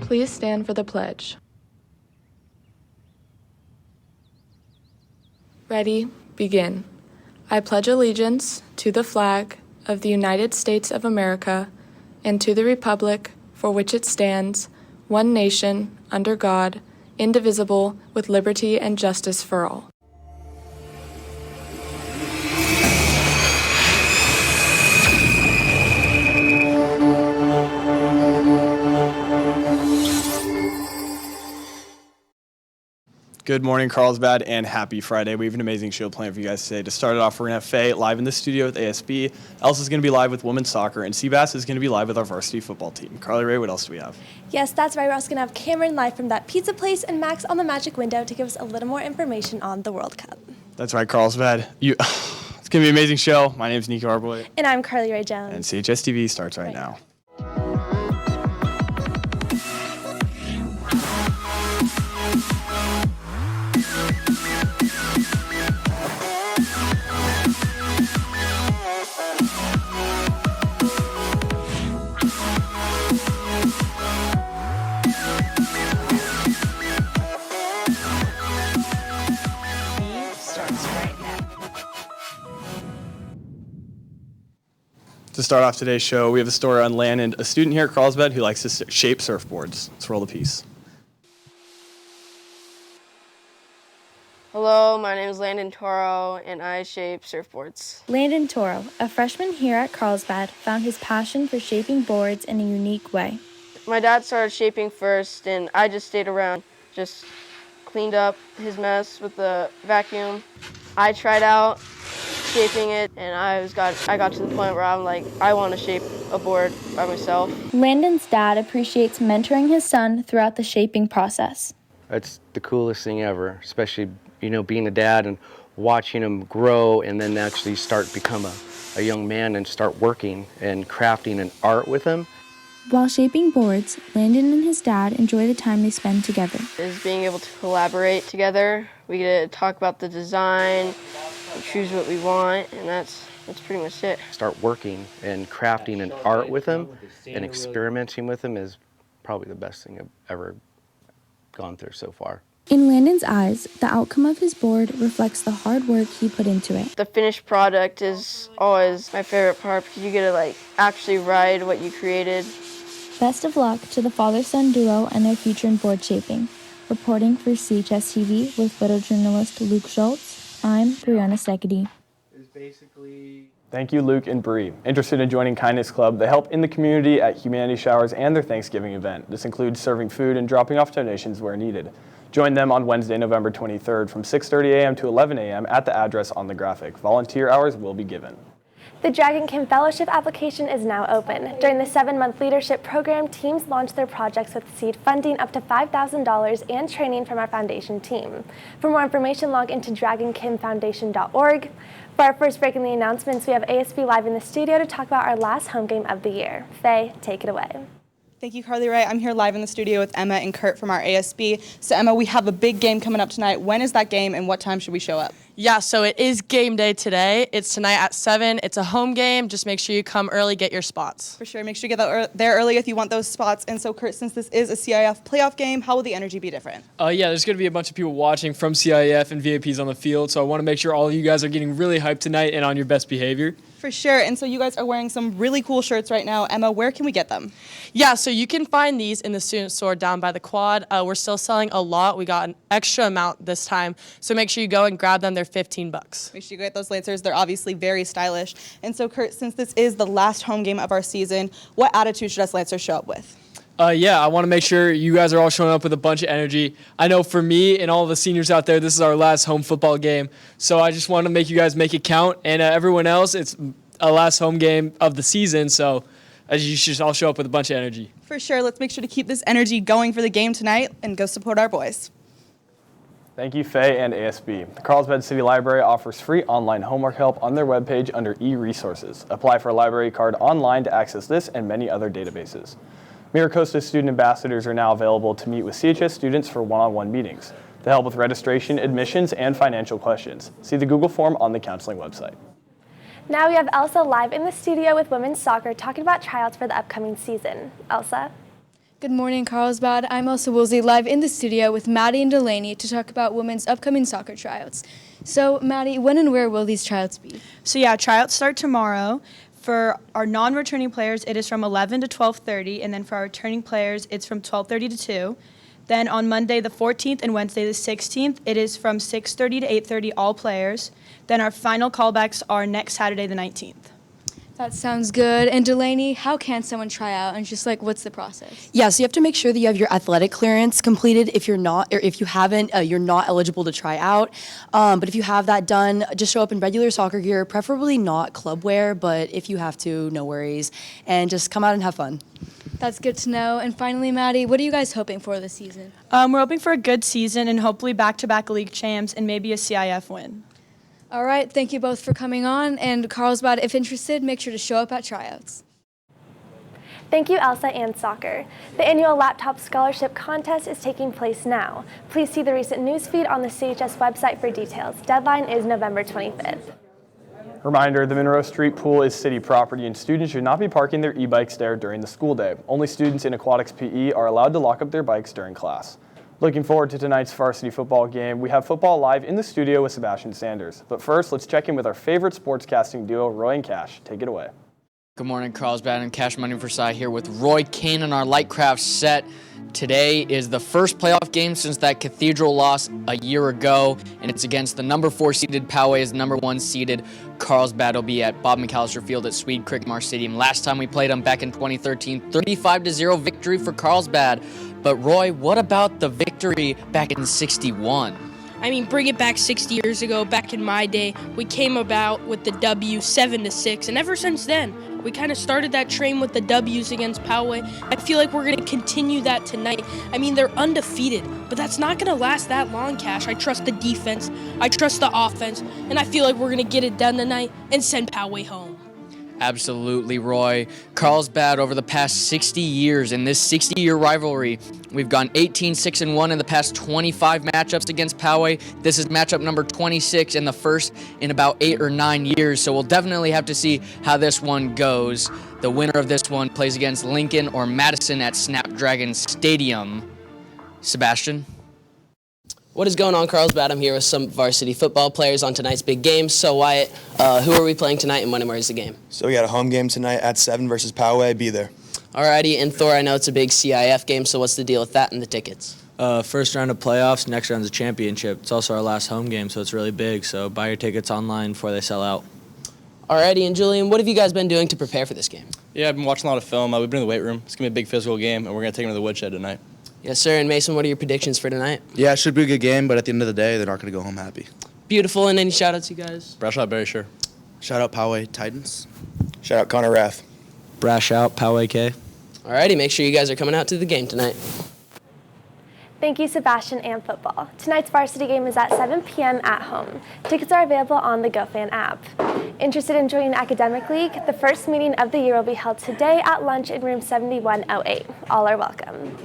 Please stand for the pledge. Ready, begin. I pledge allegiance to the flag of the United States of America and to the republic for which it stands, one nation, under God, indivisible, with liberty and justice for all. Good morning, Carlsbad, and happy Friday. We have an amazing show planned for you guys today. To start it off, we're going to have Faye live in the studio with ASB. Elsa's going to be live with women's soccer, and Seabass is going to be live with our varsity football team. Carly Ray, what else do we have? Yes, that's right. We're also going to have Cameron live from that pizza place and Max on the magic window to give us a little more information on the World Cup. That's right, Carlsbad. It's going to be an amazing show. My name's Nico Arboy. And I'm Carly Ray Jones. And CHS TV starts right now. To start off today's show, we have a story on Landon, a student here at Carlsbad who likes to shape surfboards. Let's roll the piece. Hello, my name is Landon Toro, and I shape surfboards. Landon Toro, a freshman here at Carlsbad, found his passion for shaping boards in a unique way. My dad started shaping first, and I just stayed around, just cleaned up his mess with the vacuum. I tried out shaping it, and I got to the point where I'm like, I want to shape a board by myself. Landon's dad appreciates mentoring his son throughout the shaping process. It's the coolest thing ever, especially, being a dad and watching him grow and then actually start become a young man and start working and crafting and art with him. While shaping boards, Landon and his dad enjoy the time they spend together. Is being able to collaborate together. We get to talk about the design, choose what we want, and that's pretty much it. Start working and crafting and art with him and experimenting with him is probably the best thing I've ever gone through so far. In Landon's eyes, the outcome of his board reflects the hard work he put into it. The finished product is always my favorite part because you get to actually ride what you created. Best of luck to the father-son duo and their future in board shaping. Reporting for CHS TV with photojournalist Luke Schultz, I'm Brianna Sekedy. Thank you, Luke and Bree. Interested in joining Kindness Club? They help in the community at humanity showers and their Thanksgiving event. This includes serving food and dropping off donations where needed. Join them on Wednesday, November 23rd from 6:30 a.m. to 11 a.m. at the address on the graphic. Volunteer hours will be given. The Dragon Kim Fellowship application is now open. During the 7-month leadership program, teams launch their projects with seed funding up to $5,000 and training from our foundation team. For more information, log into dragonkimfoundation.org. For our first break in the announcements, we have ASB live in the studio to talk about our last home game of the year. Faye, take it away. Thank you, Carly Ray. I'm here live in the studio with Emma and Kurt from our ASB. So, Emma, we have a big game coming up tonight. When is that game, and what time should we show up? Yeah, so it is game day today. It's tonight at 7. It's a home game. Just make sure you come early, get your spots. For sure. Make sure you get there early if you want those spots. And so, Kurt, since this is a CIF playoff game, how will the energy be different? Yeah, there's going to be a bunch of people watching from CIF and VIPs on the field, so I want to make sure all of you guys are getting really hyped tonight and on your best behavior. For sure. And so you guys are wearing some really cool shirts right now. Emma, where can we get them? Yeah, so you can find these in the student store down by the quad. We're still selling a lot. We got an extra amount this time, so make sure you go and grab them. They're $15. Make sure you get those Lancers. They're obviously very stylish. And so, Kurt, since this is the last home game of our season, what attitude should us Lancers show up with? Yeah, I want to make sure you guys are all showing up with a bunch of energy. I know for me and all the seniors out there, this is our last home football game, so I just want to make you guys make it count. And everyone else, it's a last home game of the season, so you should all show up with a bunch of energy. For sure. Let's make sure to keep this energy going for the game tonight and go support our boys. Thank you, Faye and ASB. The Carlsbad City Library offers free online homework help on their webpage under e-resources. Apply for a library card online to access this and many other databases. MiraCosta student ambassadors are now available to meet with CHS students for one-on-one meetings. They help with registration, admissions, and financial questions. See the Google form on the counseling website. Now we have Elsa live in the studio with women's soccer talking about tryouts for the upcoming season. Elsa? Good morning, Carlsbad. I'm Elsa Woolsey, live in the studio with Maddie and Delaney to talk about women's upcoming soccer tryouts. So, Maddie, when and where will these tryouts be? So yeah, tryouts start tomorrow. For our non-returning players, it is from 11 to 12:30, and then for our returning players, it's from 12:30 to 2. Then on Monday the 14th and Wednesday the 16th, it is from 6:30 to 8:30, all players. Then our final callbacks are next Saturday the 19th. That sounds good. And Delaney, how can someone try out? And just what's the process? Yeah, so you have to make sure that you have your athletic clearance completed. If you're not, or if you haven't, you're not eligible to try out. But if you have that done, just show up in regular soccer gear, preferably not club wear, but if you have to, no worries. And just come out and have fun. That's good to know. And finally, Maddie, what are you guys hoping for this season? We're hoping for a good season and hopefully back-to-back league champs and maybe a CIF win. All right, thank you both for coming on. And Carlsbad, if interested, make sure to show up at tryouts. Thank you, Elsa and Soccer. The annual Laptop Scholarship Contest is taking place now. Please see the recent news feed on the CHS website for details. Deadline is November 25th. Reminder, the Monroe Street Pool is city property and students should not be parking their e-bikes there during the school day. Only students in aquatics PE are allowed to lock up their bikes during class. Looking forward to tonight's varsity football game. We have football live in the studio with Sebastian Sanders. But first, let's check in with our favorite sportscasting duo, Roy and Cash. Take it away. Good morning, Carlsbad and Cash Money for Sci here with Roy Kane on our Lightcraft set. Today is the first playoff game since that Cathedral loss a year ago, and it's against the number 4 seeded Poway as the number 1 seeded Carlsbad. Will be at Bob McAllister Field at Swede Crickmar Stadium. Last time we played them back in 2013, 35-0 victory for Carlsbad. But Roy, what about the victory back in '61? I mean, bring it back 60 years ago. Back in my day, we came about with the W 7-6, and ever since then, we kind of started that train with the W's against Poway. I feel like we're going to continue that tonight. I mean, they're undefeated, but that's not going to last that long, Cash. I trust the defense, I trust the offense, and I feel like we're going to get it done tonight and send Poway home. Absolutely, Roy. Carlsbad over the past 60 years in this 60-year rivalry, we've gone 18-6-1 in the past 25 matchups against Poway. This is matchup number 26 and the first in about 8 or 9 years, so we'll definitely have to see how this one goes. The winner of this one plays against Lincoln or Madison at Snapdragon Stadium. Sebastian? What is going on, Carlsbad? I'm here with some varsity football players on tonight's big game. So, Wyatt, who are we playing tonight and when and where is the game? So we got a home game tonight at 7 versus Poway. Be there. Alrighty, and Thor, I know it's a big CIF game, so what's the deal with that and the tickets? First round of playoffs, next round is a championship. It's also our last home game, so it's really big. So buy your tickets online before they sell out. Alrighty, and Julian, what have you guys been doing to prepare for this game? Yeah, I've been watching a lot of film. We've been in the weight room. It's going to be a big physical game, and we're going to take them to the woodshed tonight. Yes, sir. And Mason, what are your predictions for tonight? Yeah, it should be a good game, but at the end of the day, they're not going to go home happy. Beautiful. And any shout-outs, you guys? Brash out, Barry Sure. Shout out Poway Titans. Shout out Connor Rath. Brash out, Poway K. Alrighty, make sure you guys are coming out to the game tonight. Thank you, Sebastian and football. Tonight's varsity game is at 7 p.m. at home. Tickets are available on the GoFan app. Interested in joining the Academic League? The first meeting of the year will be held today at lunch in room 7108. All are welcome.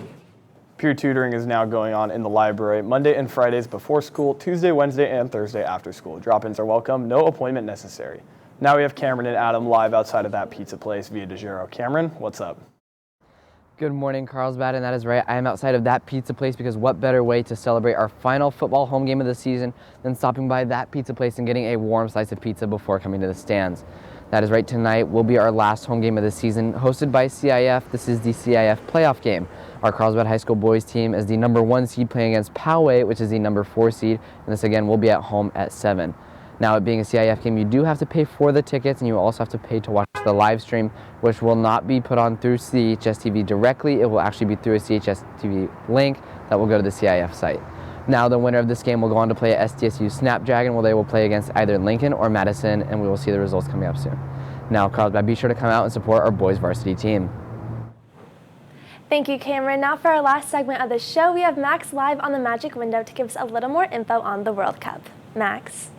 Peer tutoring is now going on in the library Monday and Fridays before school, Tuesday, Wednesday, and Thursday after school. Drop-ins are welcome, no appointment necessary. Now we have Cameron and Adam live outside of that pizza place via DeGiro. Cameron, what's up? Good morning, Carlsbad, and that is right. I am outside of that pizza place because what better way to celebrate our final football home game of the season than stopping by that pizza place and getting a warm slice of pizza before coming to the stands. That is right, tonight will be our last home game of the season, hosted by CIF. This is the CIF playoff game. Our Carlsbad High School boys team is the number 1 seed playing against Poway, which is the number 4 seed, and this again will be at home at 7. Now, it being a CIF game, you do have to pay for the tickets, and you also have to pay to watch the live stream, which will not be put on through CHS TV directly. It will actually be through a CHS TV link that will go to the CIF site. Now, the winner of this game will go on to play at SDSU Snapdragon, where they will play against either Lincoln or Madison, and we will see the results coming up soon. Now, Carlsbad, be sure to come out and support our boys varsity team. Thank you, Cameron. Now for our last segment of the show, we have Max live on the Magic Window to give us a little more info on the World Cup. Max.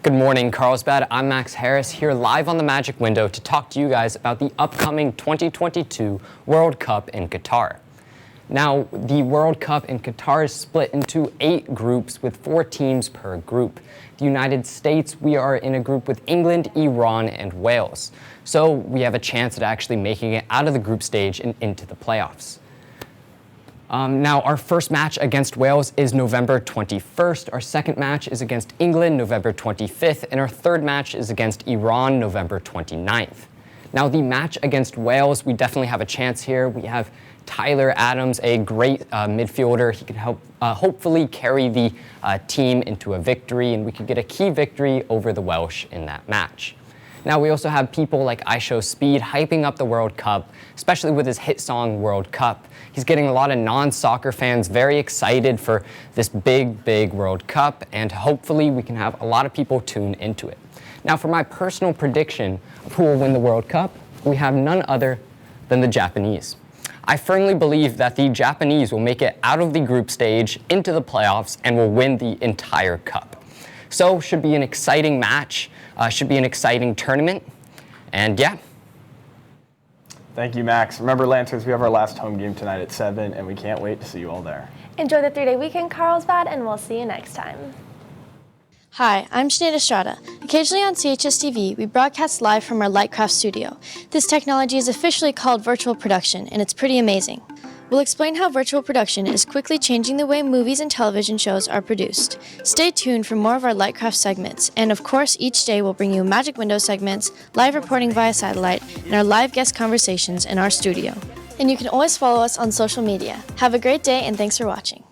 Good morning, Carlsbad. I'm Max Harris here live on the Magic Window to talk to you guys about the upcoming 2022 World Cup in Qatar. Now, the World Cup in Qatar is split into 8 groups with 4 teams per group. The United States, we are in a group with England, Iran, and Wales. So we have a chance at actually making it out of the group stage and into the playoffs. Now, our first match against Wales is November 21st. Our second match is against England, November 25th. And our third match is against Iran, November 29th. Now, the match against Wales, we definitely have a chance here. We have Tyler Adams, a great midfielder. He could help hopefully carry the team into a victory, and we could get a key victory over the Welsh in that match. Now, we also have people like IShowSpeed hyping up the World Cup, especially with his hit song, World Cup. He's getting a lot of non-soccer fans very excited for this big, big World Cup, and hopefully we can have a lot of people tune into it. Now, for my personal prediction of who will win the World Cup, we have none other than the Japanese. I firmly believe that the Japanese will make it out of the group stage into the playoffs and will win the entire cup. So, should be an exciting match, should be an exciting tournament, and yeah. Thank you, Max. Remember, Lancers, we have our last home game tonight at 7, and we can't wait to see you all there. Enjoy the 3-day weekend, Carlsbad, and we'll see you next time. Hi, I'm Sinead Estrada. Occasionally on CHS-TV, we broadcast live from our Lightcraft studio. This technology is officially called virtual production, and it's pretty amazing. We'll explain how virtual production is quickly changing the way movies and television shows are produced. Stay tuned for more of our Lightcraft segments, and of course, each day we'll bring you Magic Window segments, live reporting via satellite, and our live guest conversations in our studio. And you can always follow us on social media. Have a great day, and thanks for watching.